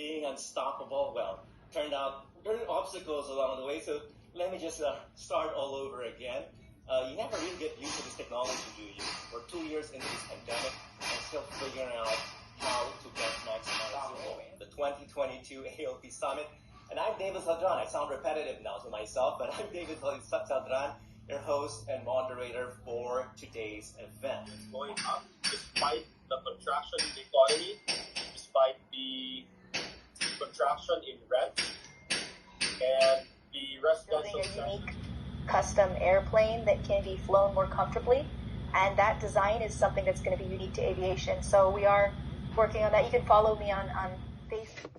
being unstoppable, well, turned out there are obstacles along the way. So let me just start all over again. You never really get used to this technology, do you? We're 2 years into this pandemic and still figuring out how to best maximize the 2022 ALP Summit. And I'm David Sadran. I sound repetitive now to myself, but I'm David Sadran, your host and moderator for today's event. It's going up despite the contraction in the economy, despite the contraction in rent, and the residential building a unique custom airplane that can be flown more comfortably, and that design is something that's going to be unique to aviation. So we are working on that. You can follow me on Facebook.